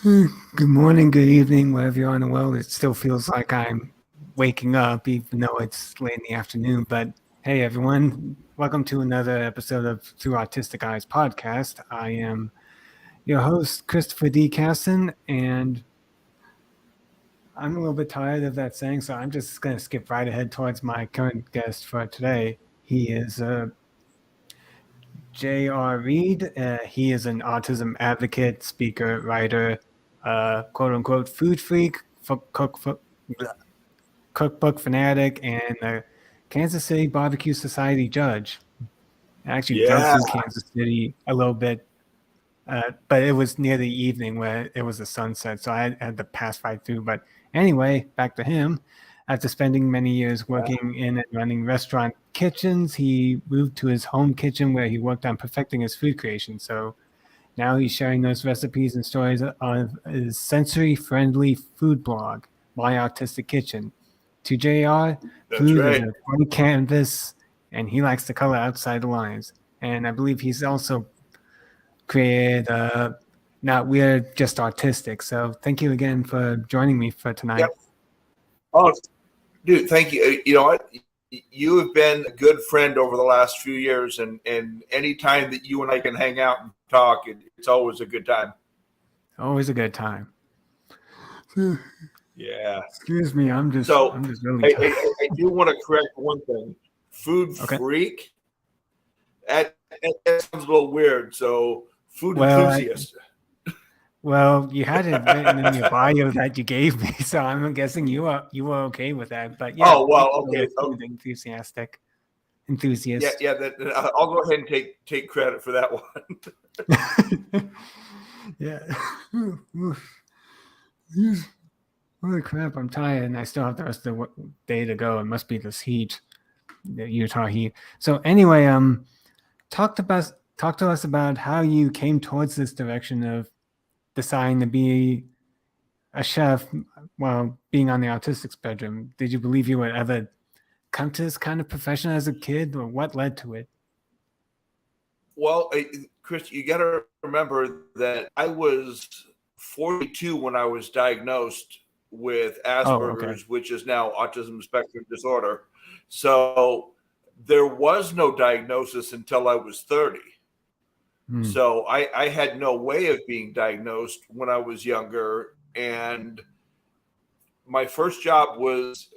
Good morning, good evening, wherever you are in the world. It still feels like I'm waking up, even though it's late in the afternoon. But hey, everyone, welcome to another episode of Thru Autistic Eyes podcast. I am your host, Christopher D. Casson, and I'm a little bit tired of that saying, so I'm just going to skip right ahead towards my current guest for today. He is J.R. Reed. He is an autism advocate, speaker, writer, quote unquote food freak, cookbook fanatic, and a Kansas City Barbeque Society judge. I actually drove Yeah, through Kansas City a little bit, but it was near the evening where it was the sunset, so I had to pass right through. But anyway, back to him. After spending many years working in and running restaurant kitchens, he moved to his home kitchen where he worked on perfecting his food creation. So now he's sharing those recipes and stories on his sensory-friendly food blog, My Autistic Kitchen. To JR, that's food is right. a blank canvas, and he likes to color outside the lines. And I believe he's also created Not Weird, Just Autistic. So thank you again for joining me for Yep. tonight. Oh, dude, thank you. You know what? You have been a good friend over the last few years, and any time that you and I can hang out and talk, it's always a good time. Always a good time. Yeah. Excuse me, I'm just So I'm just really I, tired. I, I do want to correct one thing. Food Okay. freak. That sounds a little weird. So food Well, enthusiast. you had it written in your bio that you gave me, so I'm guessing you were okay with that. But yeah, Oh we well, can go okay. with Oh, food yeah, enthusiast. yeah. I'll go ahead and take credit for that one. Yeah. Holy crap! I'm tired, and I still have the rest of the day to go. It must be this heat, the Utah heat. So anyway, talk to us talk to us about how you came towards this direction of deciding to be a chef while being on the autistic spectrum. Did you believe you would ever come to this kind of profession as a kid, or what led to it? Well, Chris, you got to remember that I was 42 when I was diagnosed with Oh, okay. Asperger's, which is now autism spectrum disorder. So there was no diagnosis until I was 30. Hmm. So I had no way of being diagnosed when I was younger. And my first job was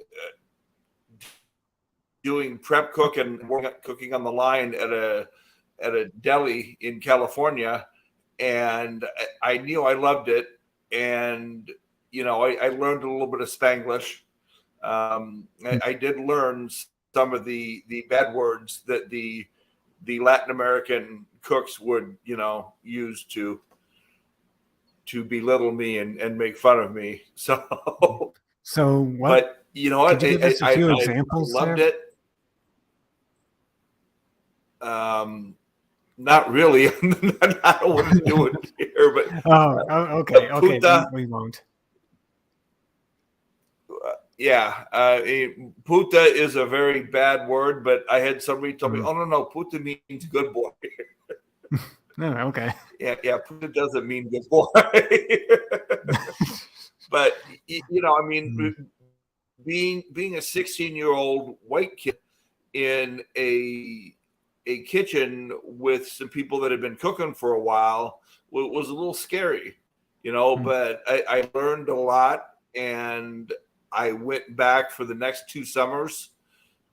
doing prep cook and cooking on the line at a deli in California, and I knew I loved it. And I learned a little bit of Spanglish. I did learn some of the bad words that the Latin American cooks would use to belittle me and make fun of me. So, So, what but you know could what? you give us a few I examples loved there? it. Not really. I don't want to do it here, but Okay, okay. puta, We won't. yeah, puta is a very bad word, but I had somebody tell me, Hmm. "Oh no, puta means good boy." No, okay. Yeah, puta doesn't mean good boy. But I mean, Hmm. being a 16-year-old white kid in a kitchen with some people that had been cooking for a while was a little scary, Hmm. but I learned a lot, and I went back for the next 2 summers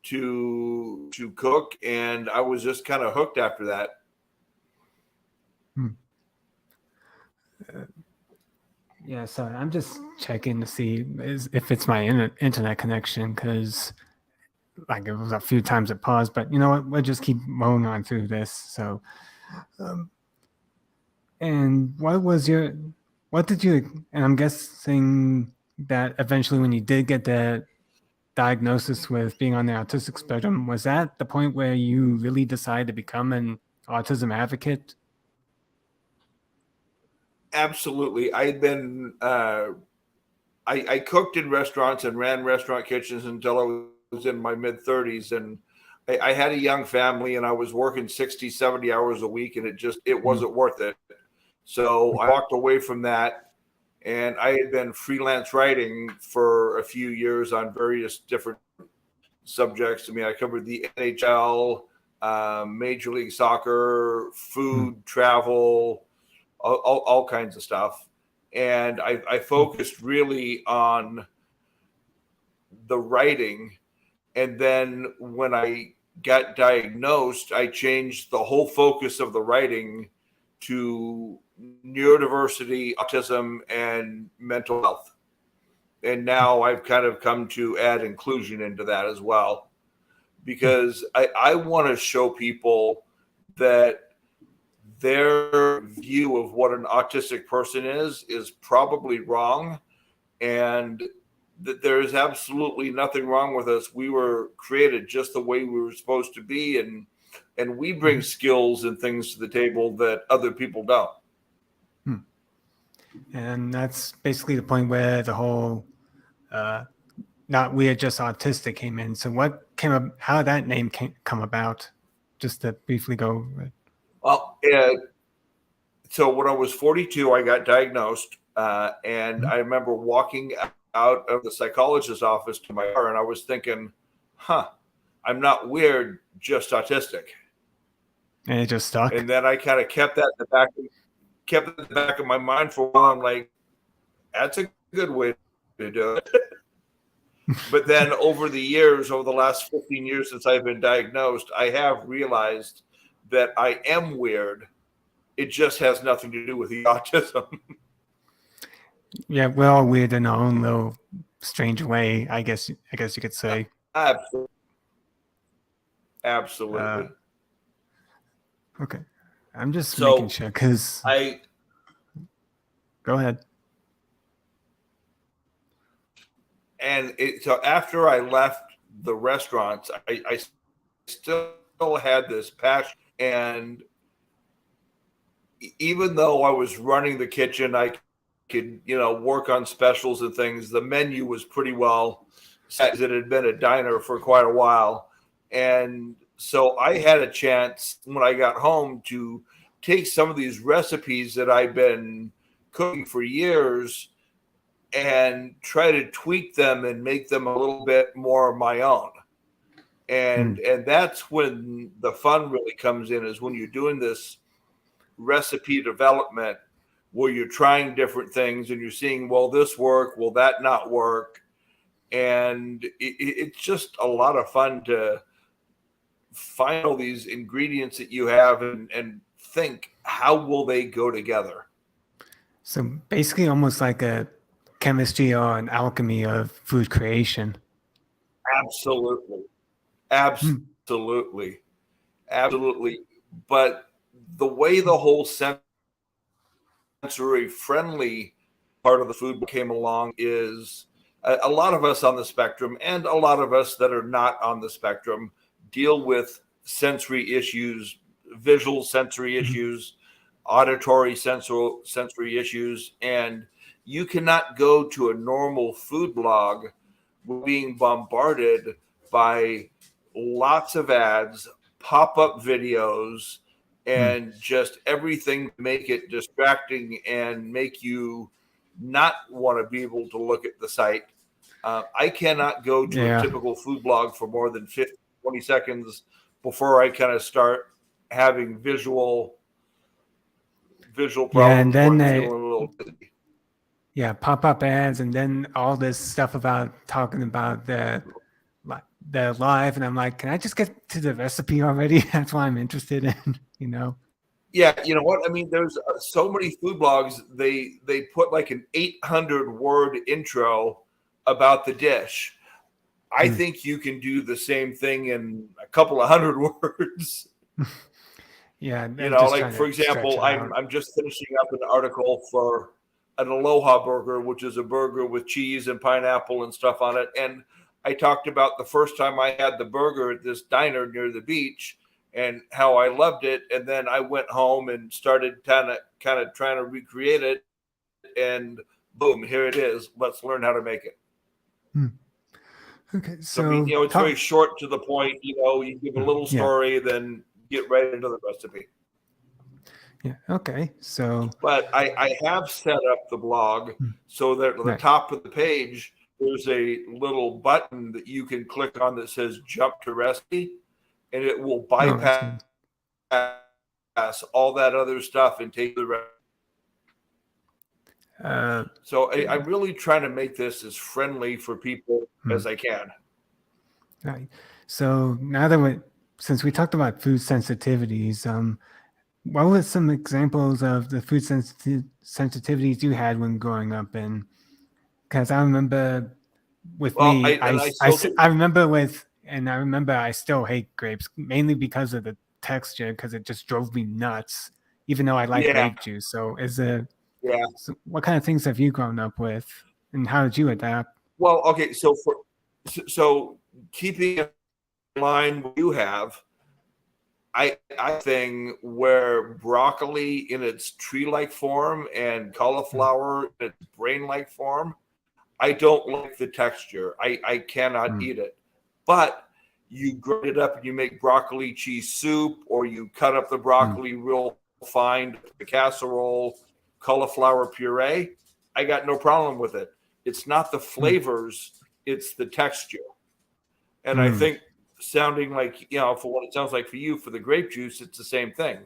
to cook, and I was just kind of hooked after that. Hmm. Yeah, sorry. I'm just checking to see if it's my internet connection because like it was a few times it paused, but you know what? We'll just keep rolling on through this. So, um, and what did you, and I'm guessing that eventually when you did get the diagnosis with being on the autistic spectrum, was that the point where you really decided to become an autism advocate? Absolutely. I had been I cooked in restaurants and ran restaurant kitchens until I was in my mid 30s, and I had a young family, and I was working 60, 70 hours a week, and it Mm. wasn't worth it. So I walked away from that, And I had been freelance writing for a few years on various different subjects. I mean, I covered the NHL, Major League Soccer, food, travel, all kinds of stuff. And I focused really on the writing. And then when I got diagnosed, I changed the whole focus of the writing to neurodiversity, autism, and mental health. And now I've kind of come to add inclusion into that as well, because I want to show people that their view of what an autistic person is probably wrong, and that there is absolutely nothing wrong with us. We were created just the way we were supposed to be, and we bring skills and things to the table that other people don't. And that's basically the point where the whole not weird, just autistic came in. So what came up, how that name come about? Just to briefly go over it. Well, so when I was 42, I got diagnosed, and I remember walking out of the psychologist's office to my car, and I was thinking, I'm not weird, just autistic. And it just stuck. And then I kind of kept that in the back of my mind for a while. I'm like, that's a good way to do it. But then over the last 15 years since I've been diagnosed, I have realized that I am weird. It just has nothing to do with the autism. Yeah, we're all weird in our own little strange way, I guess you could say. Absolutely. Okay. I'm just making sure, because go ahead. And so after I left the restaurants, I still had this passion. And even though I was running the kitchen, I could, work on specials and things. The menu was pretty well set. It had been a diner for quite a while. And so I had a chance when I got home to take some of these recipes that I've been cooking for years and try to tweak them and make them a little bit more my own. And that's when the fun really comes in, is when you're doing this recipe development where you're trying different things and you're seeing, will this work? Will that not work? And it's just a lot of fun to find all these ingredients that you have and think, how will they go together? So basically almost like a chemistry or an alchemy of food creation. Absolutely. But the way the whole sensory friendly part of the food came along is a lot of us on the spectrum, and a lot of us that are not on the spectrum, deal with sensory issues, visual sensory issues, auditory sensory issues. And you cannot go to a normal food blog being bombarded by lots of ads, pop-up videos, and just everything to make it distracting and make you not want to be able to look at the site. I cannot go to a typical food blog for more than 50, 20 seconds before I kind of start having visual problems. And then pop-up ads, and then all this stuff about talking about the live, and I'm like, can I just get to the recipe already? That's why I'm interested in, Yeah, you know what? I mean, there's so many food blogs, they put like an 800-word intro about the dish. I think you can do the same thing in a couple of hundred words. Yeah, like for example, I'm just finishing up an article for an Aloha burger, which is a burger with cheese and pineapple and stuff on it. And I talked about the first time I had the burger at this diner near the beach and how I loved it. And then I went home and started kind of trying to recreate it. And boom, here it is. Let's learn how to make it. Okay, so it's very short to the point. You give a little story, then get right into the recipe. Yeah. Okay. So, But I have set up the blog so that at the right. top of the page, there's a little button that you can click on that says jump to recipe, and it will Oh, that's bypass good. all that other stuff and take the rest. Uh, So I'm really trying to make this as friendly for people hmm. as I can. Right. So now that since we talked about food sensitivities, what were some examples of the food sensitivities you had when growing up? And because I remember with Well, me, and I still do. I remember and I remember I still hate grapes mainly because of the texture, because it just drove me nuts, even though I like Yeah, grape juice. So yeah. so what kind of things have you grown up with, and how did you adapt? Well, okay. So keeping in line what you have, I think where broccoli in its tree-like form and cauliflower in its brain-like form, I don't like the texture. I cannot Mm, eat it. But you grind it up and you make broccoli cheese soup, or you cut up the mm, broccoli real fine, the casserole, cauliflower puree. I got no problem with it. It's not the mm, flavors, it's the texture. And I mm. think sounding like, for what it sounds like for you, for the grape juice, it's the same thing.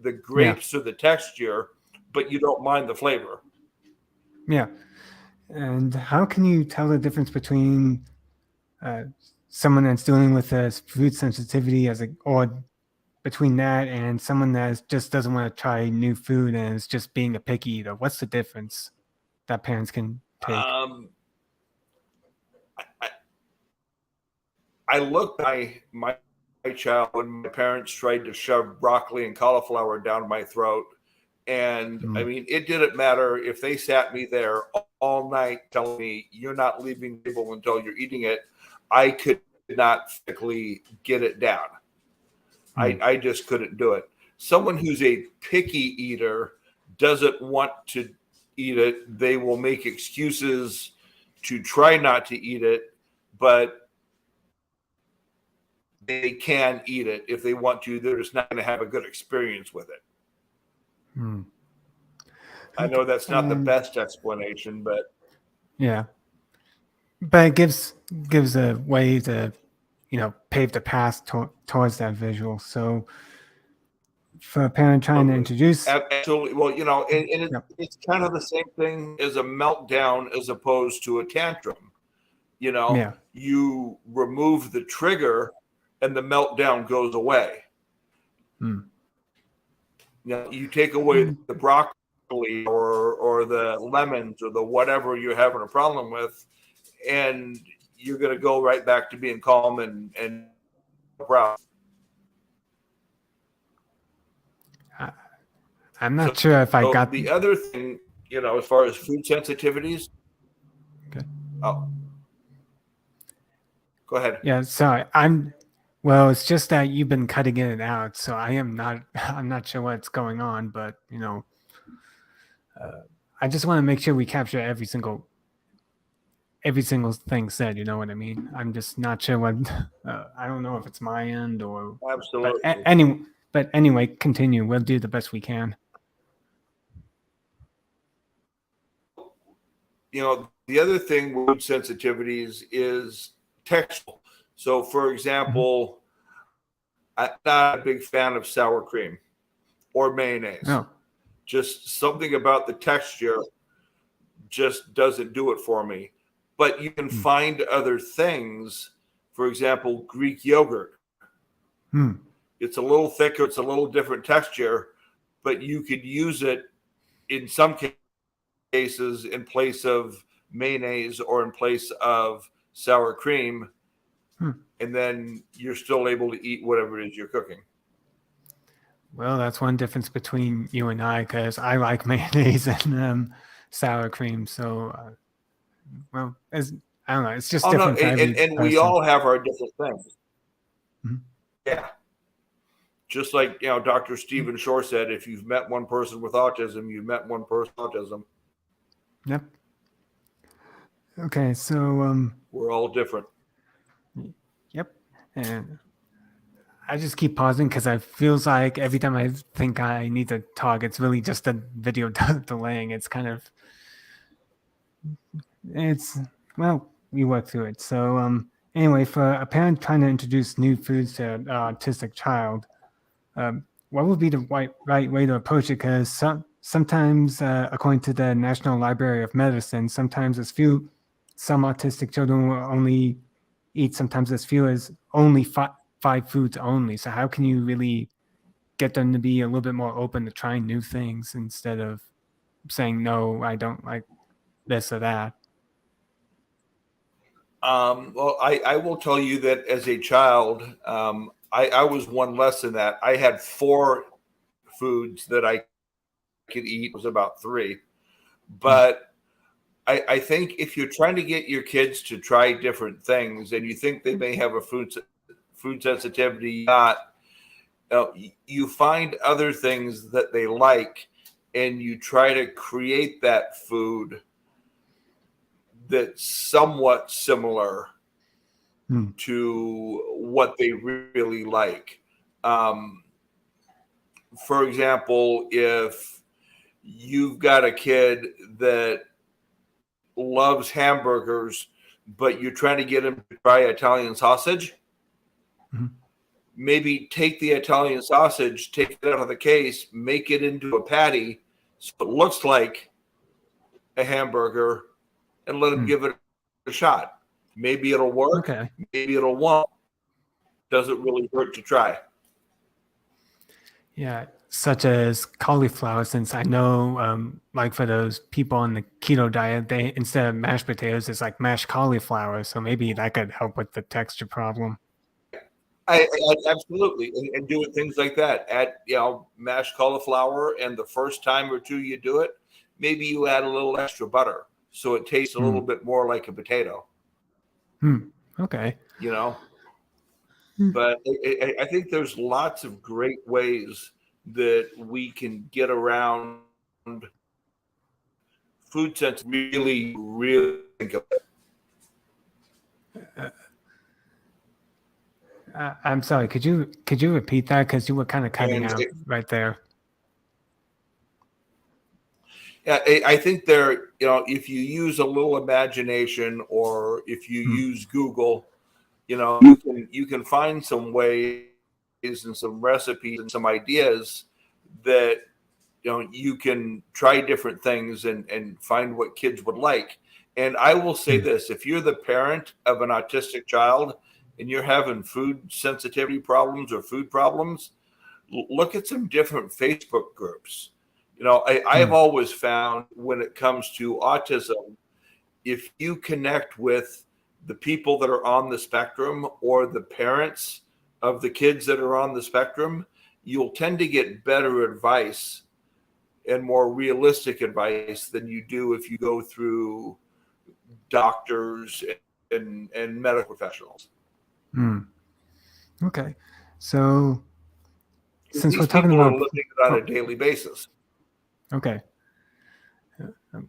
The Yeah, grapes are the texture, but you don't mind the flavor. yeah. And how can you tell the difference between uh, someone that's dealing with a food sensitivity or between that and someone that just doesn't want to try new food and is just being a picky eater? What's the difference that parents can take? Um, I, I looked at my child when my parents tried to shove broccoli and cauliflower down my throat. And I Mm, mean, it didn't matter if they sat me there all night telling me, you're not leaving the table until you're eating it. I could not physically get it down. mm, I just couldn't do it. Someone who's a picky eater doesn't want to eat it. They will make excuses to try not to eat it, but they can eat it if they want to. They're just not going to have a good experience with it. mm. I know Okay. that's not the And best explanation, but yeah, but it gives a way to pave the path towards that visual. So for a parent trying to absolutely. introduce, Absolutely. Well, and yep, it's kind of the same thing as a meltdown as opposed to a tantrum. yeah, You remove the trigger and the meltdown goes away. mm, You take away mm, the broccoli or the lemons or the whatever you're having a problem with, and you're going to go right back to being calm and proud. I, I'm So, not sure if I so got. the other thing, as far as food sensitivities, Okay. oh, go ahead. Yeah, sorry. Well, it's just that you've been cutting in and out, so I am not I'm not sure what's going on, but uh, I just want to make sure we capture every single thing said, you know what I mean? I'm just not sure what I don't know if it's my end or but Absolutely. anyway, continue. We'll do the best we can. The other thing with sensitivities is textual. So, for Mhm. example, I'm not a big fan of sour cream or mayonnaise. Oh. Just something about the texture just doesn't do it for me. But you can Mm. find other things. For example, Greek yogurt. Mm. It's a little thicker, it's a little different texture, but you could use it in some cases in place of mayonnaise or in place of sour cream, Mm. and then you're still able to eat whatever it is you're cooking. Well, that's one difference between you and I, because I like mayonnaise and sour cream. So, well, I don't know. It's just Oh no, different for and, every and we person. all have our different things. Mhm. Yeah. Just like Dr. Stephen Shore said, if you've met one person with autism, you've met one person with autism. Yep. Okay. So, We're all different. yep. And I just keep pausing because it feels like every time I think I need to talk, it's really just a video delaying. It's kind of, it's, well, we work through it. So, anyway, for a parent trying to introduce new foods to an autistic child, what would be the right way to approach it? Because sometimes, according to the National Library of Medicine, sometimes some autistic children will only eat sometimes as few as only five foods only. So how can you really get them to be a little bit more open to trying new things instead of saying, no, I don't like this or that? Well, I will tell you that as a child, I was one less than that. I had four foods that I could eat. It was about three. Hmm. But I think if you're trying to get your kids to try different things and you think they may have a food sensitivity, not, you find other things that they like and you try to create that food that's somewhat similar Hmm. to what they really like. Um, for example, if you've got a kid that loves hamburgers, but you're trying to get him to try Italian sausage, Mhm. maybe take the Italian sausage, take it out of the case, make it into a patty so it looks like a hamburger, and let him Hmm. give it a shot. Maybe it'll work, Okay. maybe it'll won't. Doesn't really hurt to try. Yeah. Such as cauliflower, since I know, like for those people on the keto diet, they instead of mashed potatoes, it's like mashed cauliflower. So maybe that could help with the texture problem. I absolutely, and doing things like that. Add, mashed cauliflower, and the first time or two you do it, maybe you add a little extra butter so it tastes a little Hmm. bit more like a potato. Hmm. Okay. You know, Hmm. but I think there's lots of great ways that we can get around food sense. Really, really think of it. I'm sorry. Could you repeat that? Because you were kind of cutting And out right there. yeah, I think there, if you use a little imagination or if you Hmm. use Google, you can find some ways and some recipes and some ideas that you can try different things and find what kids would like. And I will say Hmm. this: if you're the parent of an autistic child and you're having food sensitivity problems or food problems, look at some different Facebook groups. I have Hmm. always found when it comes to autism, if you connect with the people that are on the spectrum or the parents of the kids that are on the spectrum, you'll tend to get better advice and more realistic advice than you do if you go through doctors and medical professionals. Hmm. Okay. So since we're These talking people are about, living it on a oh, daily basis. okay. Um,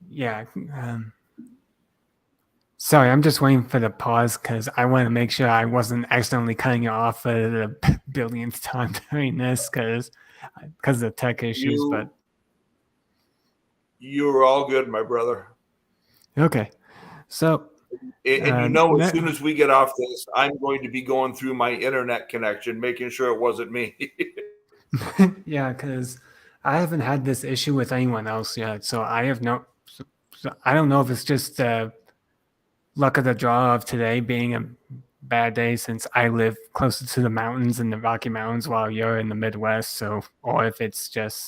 yeah. Um, Sorry, I'm just waiting for the pause because I want to make sure I wasn't accidentally cutting you off for the billionth time during this because of the tech issues. But You you are all good, my brother. okay. So And uh, as ne- soon as we get off this, I'm going to be going through my internet connection, making sure it wasn't me. yeah, because I haven't had this issue with anyone else yet. So I have no. So I don't know if it's just luck of the draw of today being a bad day since I live closer to the mountains in the Rocky Mountains while you're in the Midwest. So, or if it's Yeah.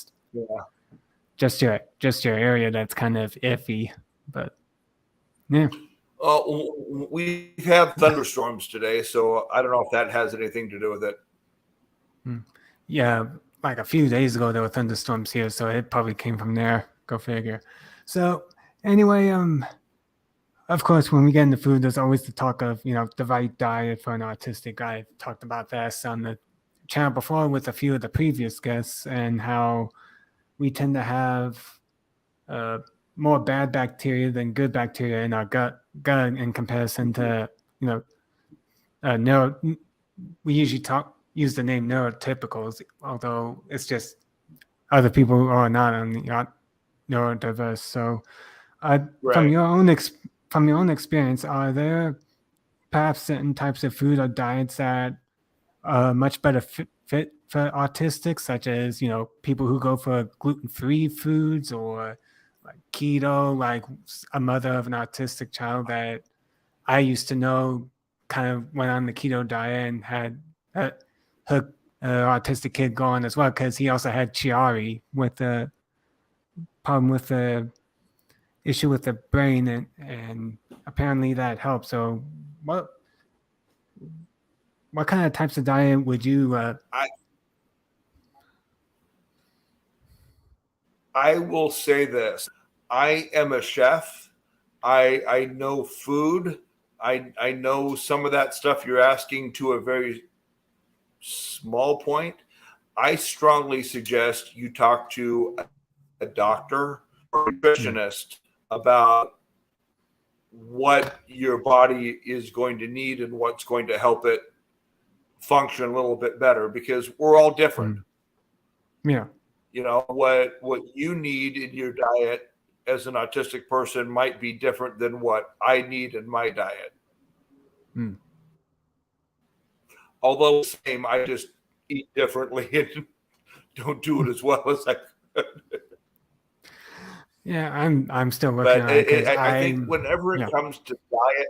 just your area that's kind of iffy. But yeah, We've had thunderstorms today, so I don't know if that has anything to do with it. mm. Yeah. Like a few days ago, there were thunderstorms here, so it probably came from there. Go figure. So anyway, of course, when we get into food, there's always the talk of the right diet for an autistic guy. I've talked about this on the channel before with a few of the previous guests and how we tend to have uh, more bad bacteria than good bacteria in our gut in comparison to you know neuro, we usually use the name neurotypicals, although it's just other people who are not on the neurodiverse. So, from Right. your own experience, are there perhaps certain types of food or diets that are much better fit for autistics, such as people who go for gluten-free foods or like keto, like a mother of an autistic child that I used to know kind of went on the keto diet and had uh, her autistic kid go on as well because he also had Chiari with the problem with the issue with the brain and apparently that helped. So what what kind of types of diet would you I I will say this. I am a chef. I know food. I know some of that stuff you're asking to a very small point. I strongly suggest you talk to a doctor or a mm, nutritionist about what your body is going to need and what's going to help it function a little bit better because we're all different. mm, yeah. You know, what you need in your diet as an autistic person might be different than what I need in my diet. Mm. Although same, I just eat differently and don't do it as well as I could. Yeah, I'm still working But on it because I think whenever it yeah. comes to diet,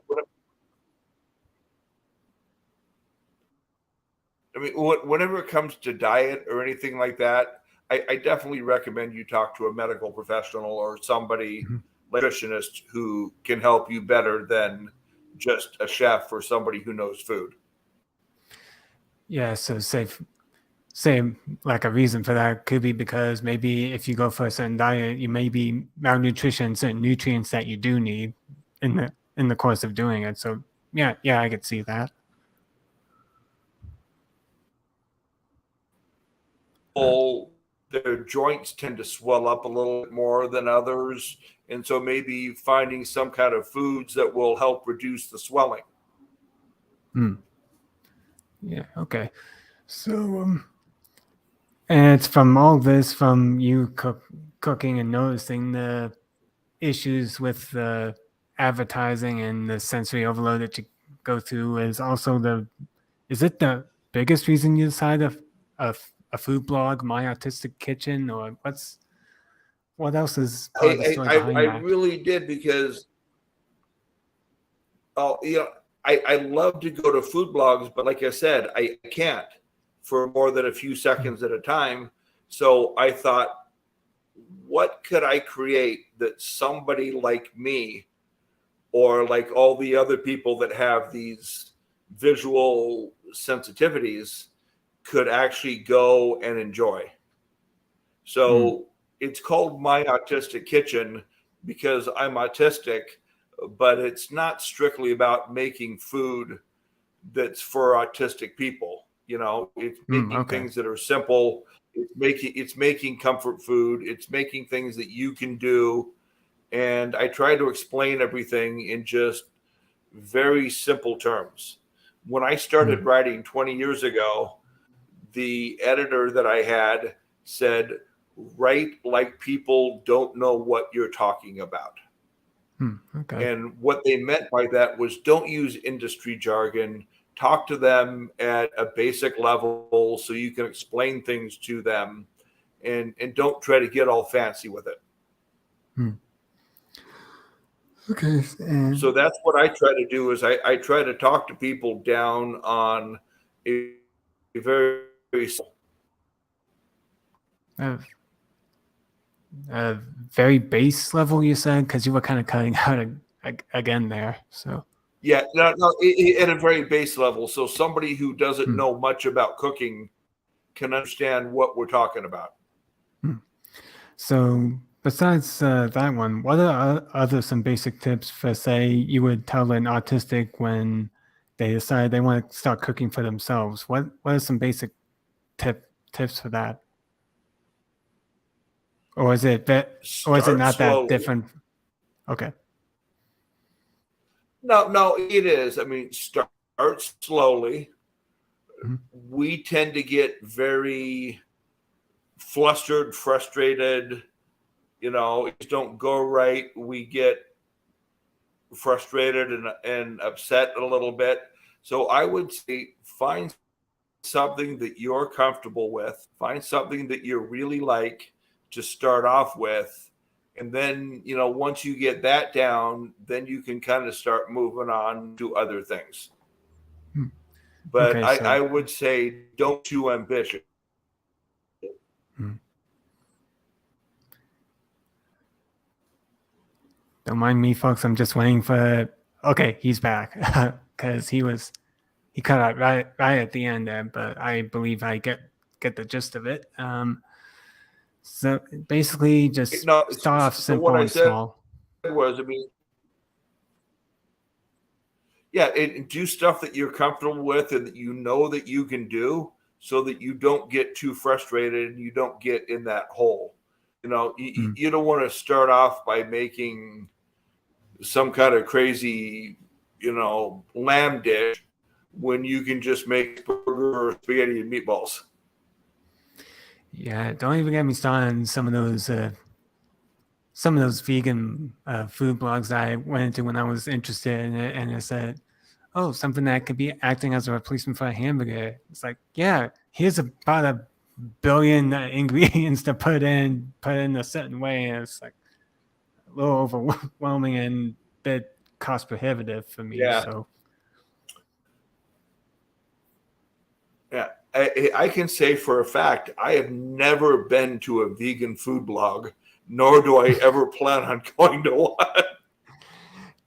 I mean, whenever it comes to diet or anything like that, I definitely recommend you talk to a medical professional or somebody, Mhm. nutritionist, who can help you better than just a chef or somebody who knows food. Yeah, so say like a reason for that could be because maybe if you go for a certain diet, you may be malnutrition certain nutrients that you do need in the course of doing it. So yeah, I could see that. Uh, People, their joints tend to swell up a little bit more than others, and so maybe finding some kind of foods that will help reduce the swelling. mm, yeah, okay. So and it's from all this, from you cooking and noticing the issues with the advertising and the sensory overload that you go through is also is it the biggest reason you decided a food blog, My Autistic Kitchen, or what else is part of the story I behind that? really did because oh, you know, I love to go to food blogs, but like I said, I can't for more than a few Mm, seconds at a time. So I thought, what could I create that somebody like me or like all the other people that have these visual sensitivities could actually go and enjoy? mm, So it's called My Autistic Kitchen because I'm autistic, but it's not strictly about making food that's for autistic people. You know, it's making okay. things that are simple. It's making comfort food. It's making things that you can do. And I try to explain everything in just very simple terms. When I started Mm, writing 20 years ago, the editor that I had said, write like people don't know what you're talking about. okay. And what they meant by that was don't use industry jargon. Talk to them at a basic level so you can explain things to them and don't try to get all fancy with it. Mm, okay. So And that's what I try to do is I try to talk to people down on a very, very uh, a very base level, you said, because you were kind of cutting out again there. So yeah, no, at a very base level. So somebody who doesn't mm, know much about cooking can understand what we're talking about. mm. So besides that one, what are other some basic tips for say you would tell an autistic when they decide they want to start cooking for themselves? What are some basic tips for that? Or is it or is it Start not that slowly. different? Okay. No, it is. I mean, start slowly. we tend to get very flustered, frustrated. Things don't go right. We get frustrated and upset a little bit. So I would say find something that you're comfortable with, find something that you really like to start off with. And then, once you get that down, then you can kind of start moving on to other things. But Okay, I would say don't too ambitious. Don't mind me, folks. I'm just waiting for. Okay, he's back because he cut out right at the end there, but I believe I get the gist of it. So basically, just start off simple and small. Was, yeah, and do stuff that you're comfortable with and that that you can do, so that you don't get too frustrated and you don't get in that hole. You don't want to start off by making some kind of crazy, lamb dish when you can just make burger or spaghetti and meatballs. Yeah, don't even get me started on some of those vegan food blogs that I went into when I was interested in it, and it said, "Oh, something that could be acting as a replacement for a hamburger." It's like, yeah, here's about 1 billion ingredients to put in a certain way, and it's like a little overwhelming and a bit cost prohibitive for me. Yeah. So, yeah, I can say for a fact I have never been to a vegan food blog, nor do I ever plan on going to one.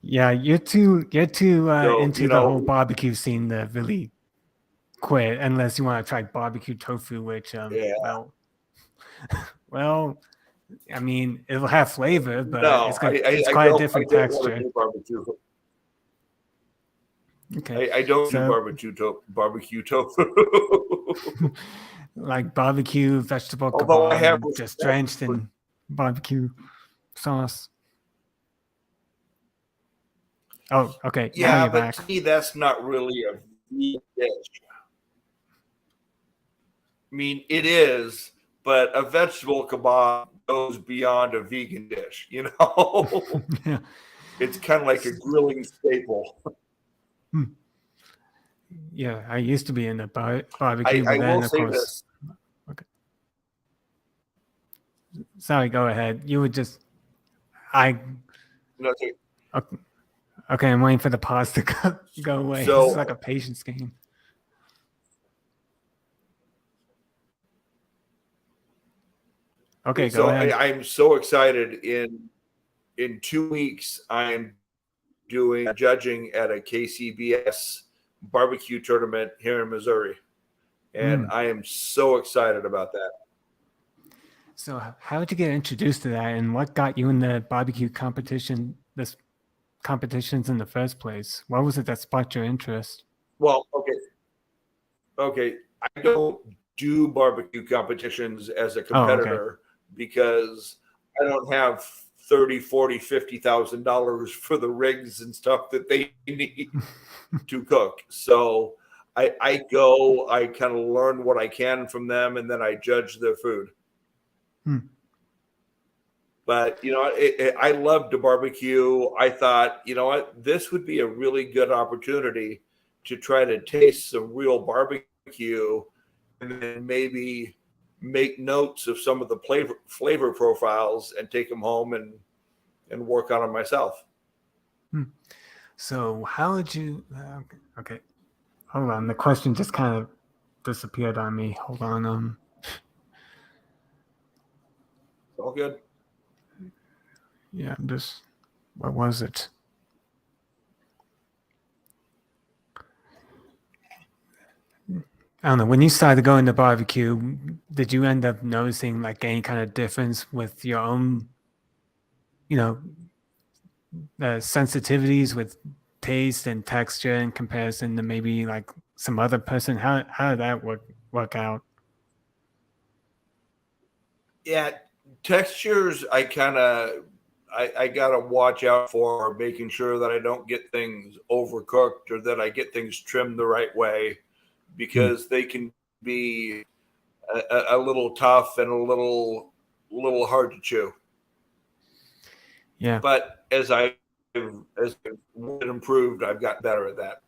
Yeah, you're too into the whole barbecue scene to really quit, unless you want to try barbecue tofu, which well, I mean, it'll have flavor, but no, it's quite a different texture. Okay. I don't do barbecue tofu. Like barbecue vegetable Although kebab, just drenched in barbecue sauce. Oh, okay. Yeah, but back. To me, that's not really a vegan dish. I mean, it is, but a vegetable kebab goes beyond a vegan dish, Yeah. It's kind of like a grilling staple. Yeah, I used to be in the barbecue, but I then, will of say course. this. Okay. Sorry, go ahead. You would just, okay, I'm waiting for the pause to go away. So, this is like a patience game. Okay, go ahead. I'm so excited. In 2 weeks, I'm doing judging at a KCBS barbecue tournament here in Missouri, and I am so excited about that. So, how did you get introduced to that, and what got you in the barbecue competitions in the first place? What was it that sparked your interest? Well, okay, I don't do barbecue competitions as a competitor because I don't have $30,000, $40,000, $50,000 for the rigs and stuff that they need to cook. So I go, I kind of learn what I can from them, and then I judge their food. But, I love to barbecue. I thought, this would be a really good opportunity to try to taste some real barbecue and then maybe make notes of some of the flavor profiles and take them home and work on them myself. So how would you, okay, hold on. The question just kind of disappeared on me. Hold on. All good. Yeah, what was it? I don't know. When you started going to barbecue, did you end up noticing like any kind of difference with your own, sensitivities with taste and texture in comparison to maybe like some other person? How did that work out? Yeah, textures I gotta watch out for, making sure that I don't get things overcooked or that I get things trimmed the right way. because they can be a little tough and a little hard to chew. Yeah. But as I've improved, I've gotten better at that.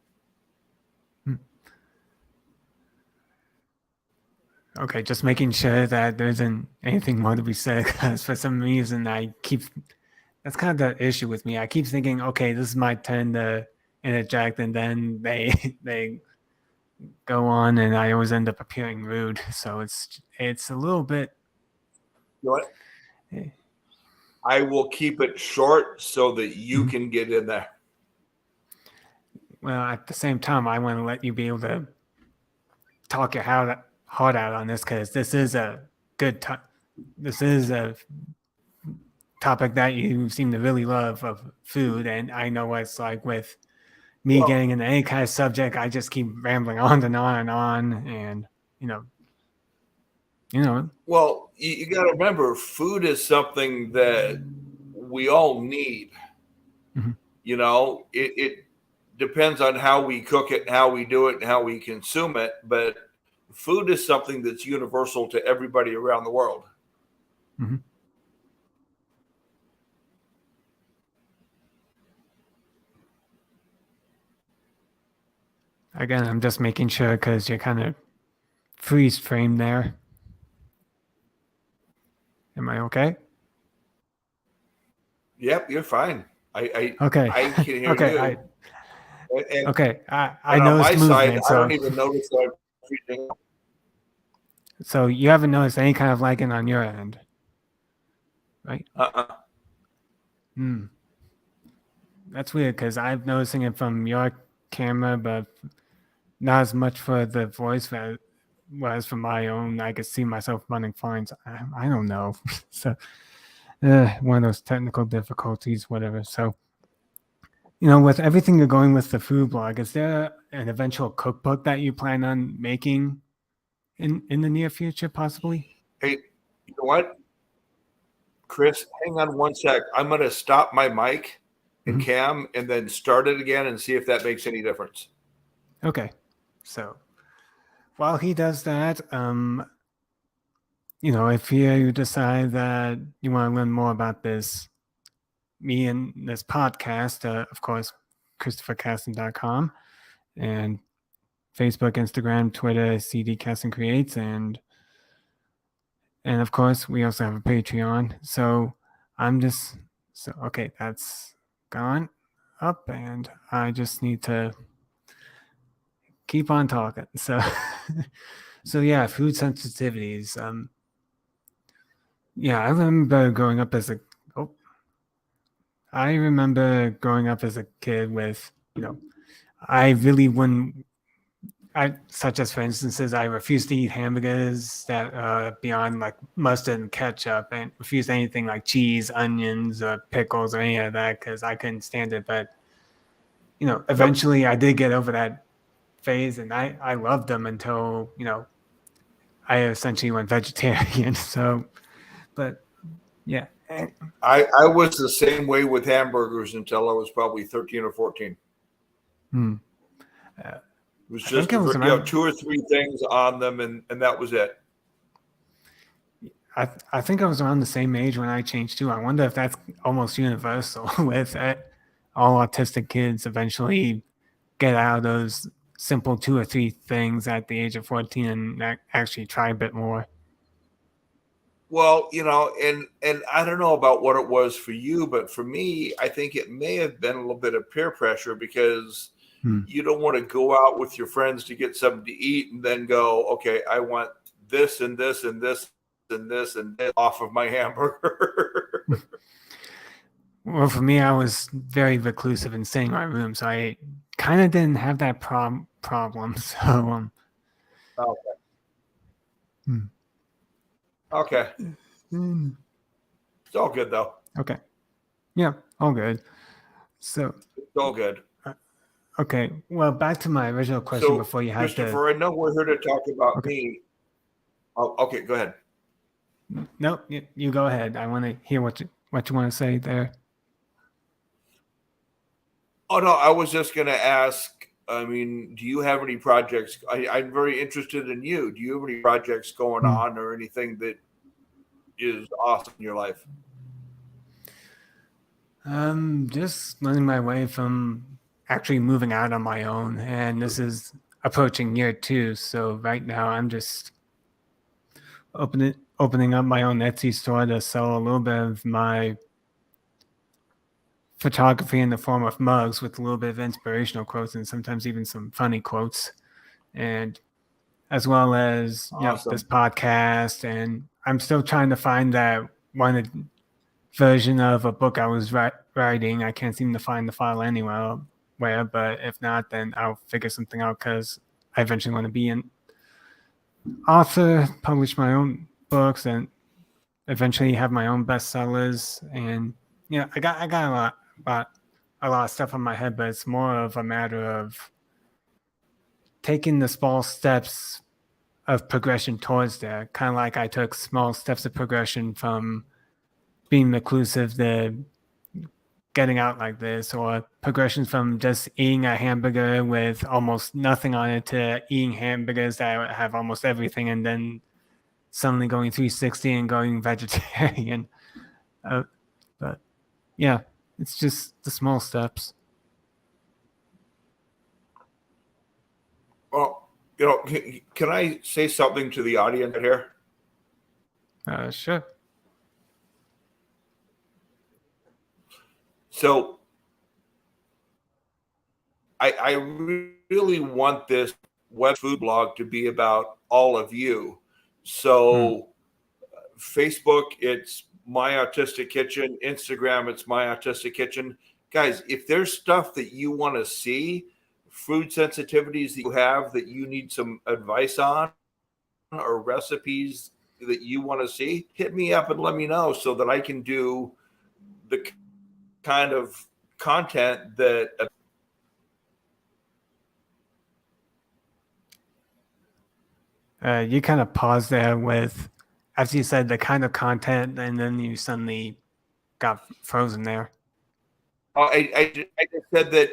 Okay, just making sure that there isn't anything more to be said, because for some reason that's kind of the issue with me. I keep thinking, okay, this is my turn to interject, and then they go on, and I always end up appearing rude. So it's a little bit. You know what? I will keep it short so that you can get in there. Well, at the same time, I want to let you be able to talk your heart out on this, because this is a good this is a topic that you seem to really love, of food, and I know what it's like with me getting into any kind of subject. I just keep rambling on and on and on, and you know. Well, you got to remember, food is something that we all need. Mm-hmm. You know, it depends on how we cook it, how we do it, and how we consume it. But food is something that's universal to everybody around the world. Mm-hmm. Again, I'm just making sure, because you're kind of freeze framed there. Am I okay? Yep, you're fine. Okay. I can hear okay. you. I noticed on my movement. side, I don't even notice that I'm freezing. So you haven't noticed any kind of lagging on your end, right? That's weird, because I'm noticing it from your camera, but not as much for the voice as was from my own. I could see myself running fine. So I don't know. So one of those technical difficulties, whatever. So, with everything you're going with the food blog, is there an eventual cookbook that you plan on making in the near future, possibly? Hey, you know what? Chris, hang on one sec. I'm going to stop my mic and cam and then start it again and see if that makes any difference. Okay. So while he does that, if you decide that you want to learn more about me and this podcast, of course, ChristopherCaston.com, and Facebook, Instagram, Twitter, CD Caston Creates, and of course, we also have a Patreon. So okay, that's gone up, and I just need to keep on talking. So, yeah, food sensitivities. Yeah, I remember growing up as a kid with, I really wouldn't. Such as, for instances, I refused to eat hamburgers that are beyond like mustard and ketchup, and refused anything like cheese, onions, or pickles, or any of that, because I couldn't stand it. But eventually, I did get over that phase, and I loved them until I essentially went vegetarian. So, but yeah. I was the same way with hamburgers until I was probably 13 or 14. It was just 2 or 3 things on them, and that was it. I think I was around the same age when I changed too. I wonder if that's almost universal with all autistic kids eventually get out of those simple 2 or 3 things at the age of 14 and actually try a bit more. Well, and I don't know about what it was for you, but for me, I think it may have been a little bit of peer pressure, because you don't want to go out with your friends to get something to eat and then go, okay, I want this and this and this and this and this off of my hamburger. Well, for me, I was very reclusive and staying in my room, so I kind of didn't have that problem. So, Okay. It's all good though. Okay. Yeah, all good. So it's all good. Okay. Well, back to my original question before you had Christopher, I know we're here to talk about me. Oh, okay, go ahead. No, you go ahead. I want to hear what you want to say there. Oh no, I was just going to ask I mean, do you have any projects? I'm very interested in you. Do you have any projects going on or anything that is awesome in your life? Just learning my way from actually moving out on my own, and this is approaching year 2. So right now I'm just opening up my own Etsy store to sell a little bit of my photography in the form of mugs with a little bit of inspirational quotes and sometimes even some funny quotes, and as well as Awesome. this podcast. And I'm still trying to find that one version of a book I was writing. I can't seem to find the file anywhere, but if not, then I'll figure something out because I eventually want to be an author, publish my own books, and eventually have my own bestsellers. And I got a lot of stuff on my head, but it's more of a matter of taking the small steps of progression towards there. Kind of like I took small steps of progression from being reclusive to getting out like this, or progression from just eating a hamburger with almost nothing on it to eating hamburgers that have almost everything, and then suddenly going 360 and going vegetarian. But yeah, it's just the small steps. Well, can I say something to the audience here? Sure. So I really want this web food blog to be about all of you. So Facebook, it's My Autistic Kitchen. Instagram, it's My Autistic Kitchen. Guys, if there's stuff that you want to see, food sensitivities that you have that you need some advice on, or recipes that you want to see, hit me up and let me know so that I can do the kind of content that You kind of paused there with, as you said, the kind of content, and then you suddenly got frozen there. I just said that,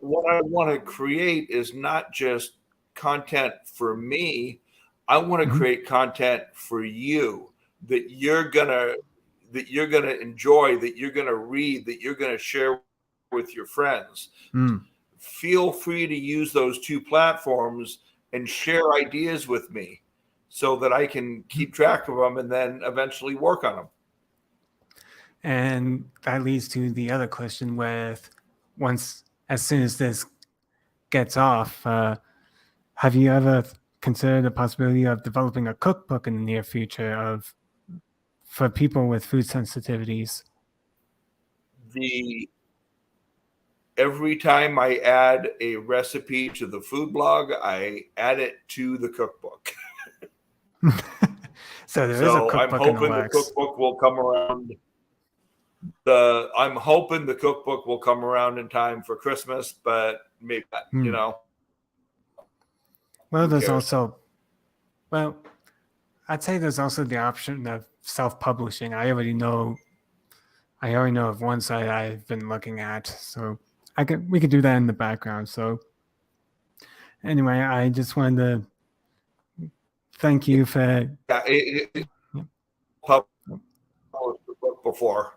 what I want to create is not just content for me. I want to create content for you that you're gonna enjoy, that you're gonna read, that you're gonna share with your friends. Feel free to use those two platforms and share ideas with me so that I can keep track of them and then eventually work on them. And that leads to the other question with, as soon as this gets off, have you ever considered the possibility of developing a cookbook in the near future for people with food sensitivities? Every time I add a recipe to the food blog, I add it to the cookbook. So there is a cookbook. I'm hoping the cookbook will come around. I'm hoping the cookbook will come around in time for Christmas, but maybe not, Well, I'd say there's also the option of self-publishing. I already know of one site I've been looking at, so we could do that in the background. So anyway, I just wanted to thank you for. Published the book before.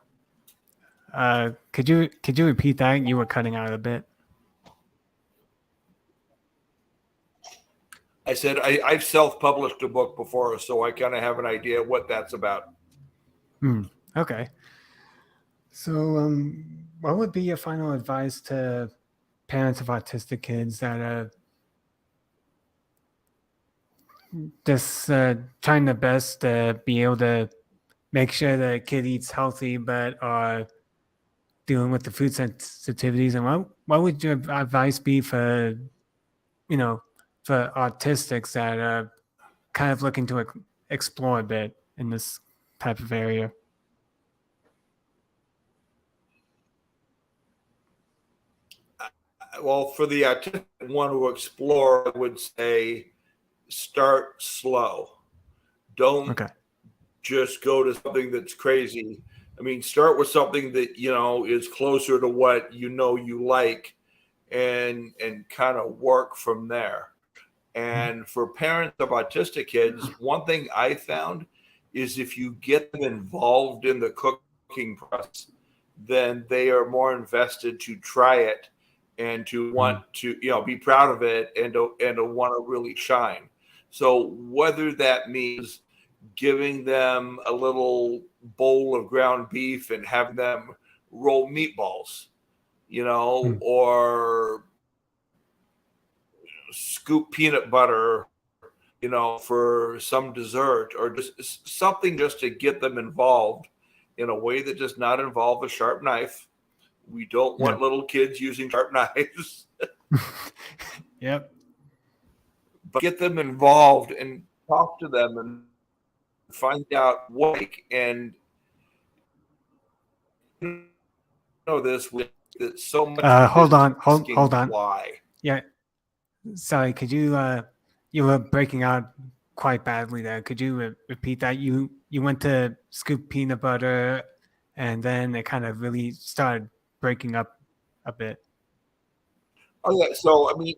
Could you repeat that? You were cutting out a bit. I said I've self-published a book before, so I kind of have an idea what that's about. Okay. So, what would be your final advice to parents of autistic kids that are just trying their best to be able to make sure the kid eats healthy, but are dealing with the food sensitivities? And what would your advice be for autistics that are kind of looking to explore a bit in this type of area? Well, for the autistic one to explore, I would say start slow. Don't just go to something that's crazy. I mean, start with something that, is closer to what you like, and kind of work from there. And for parents of autistic kids, one thing I found is if you get them involved in the cooking process, then they are more invested to try it and to want to, be proud of it and to want to really shine. So whether that means giving them a little bowl of ground beef and having them roll meatballs, or scoop peanut butter, for some dessert, or just something just to get them involved in a way that does not involve a sharp knife. We don't want little kids using sharp knives. Yep. But get them involved and talk to them and find out what, and this with so much. Hold on. Why? Yeah. Sorry, could you you were breaking out quite badly there. Could you repeat that? You went to scoop peanut butter and then it kind of really started breaking up a bit. Oh yeah, so I mean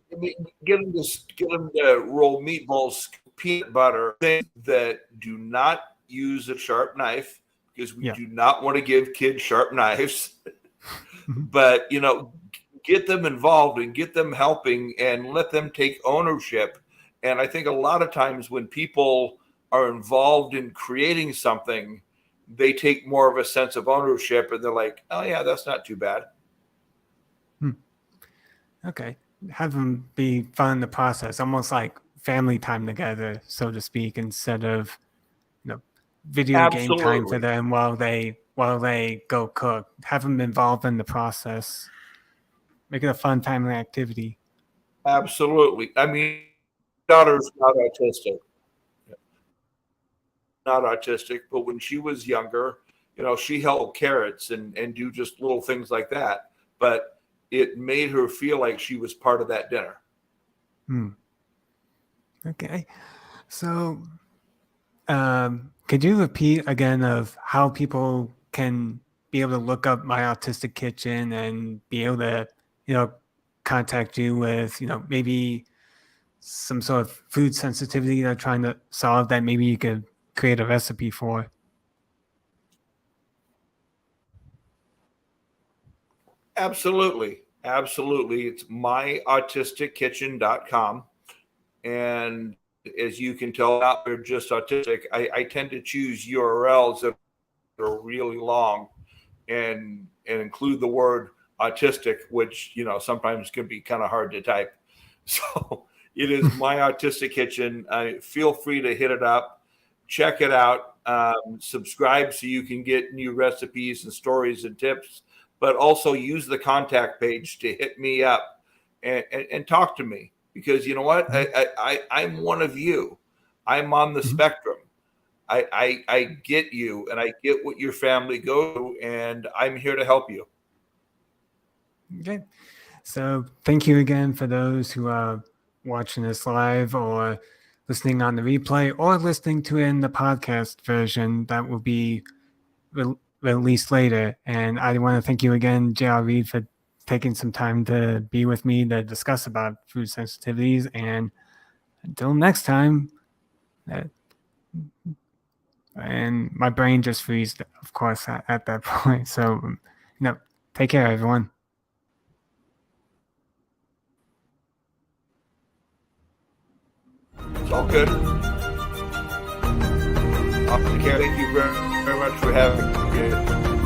get them to roll meatballs, peanut butter, things that do not use a sharp knife, because we do not want to give kids sharp knives. But get them involved and get them helping and let them take ownership. And I think a lot of times when people are involved in creating something, they take more of a sense of ownership and they're like, oh yeah, that's not too bad. Okay. Have them be fun in the process, almost like family time together, so to speak, instead of video game time for them while they go cook. Have them involved in the process. Make it a fun family activity. Absolutely. I mean, daughter's not autistic. Not autistic, but when she was younger, she held carrots and do just little things like that. But it made her feel like she was part of that dinner. Okay. So could you repeat again of how people can be able to look up My Autistic Kitchen and be able to, contact you with, maybe some sort of food sensitivity they're trying to solve that maybe you could create a recipe for? Absolutely. It's myautistickkitchen.com. And as you can tell out there, just autistic, I tend to choose URLs that are really long and include the word autistic, which sometimes can be kind of hard to type. So it is My Autistic Kitchen. Feel free to hit it up, check it out, subscribe so you can get new recipes and stories and tips, but also use the contact page to hit me up and talk to me, because you know what? I'm one of you. I'm on the spectrum. I get you, and I get what your family goes through, and I'm here to help you. Okay. So thank you again for those who are watching this live or listening on the replay or listening to it in the podcast version that will be released later. And I want to thank you again, J.R. Reed, for taking some time to be with me to discuss about food sensitivities. And until next time, and my brain just freezed, of course, at that point. So, take care, everyone. It's all good. Thank you very much for having me.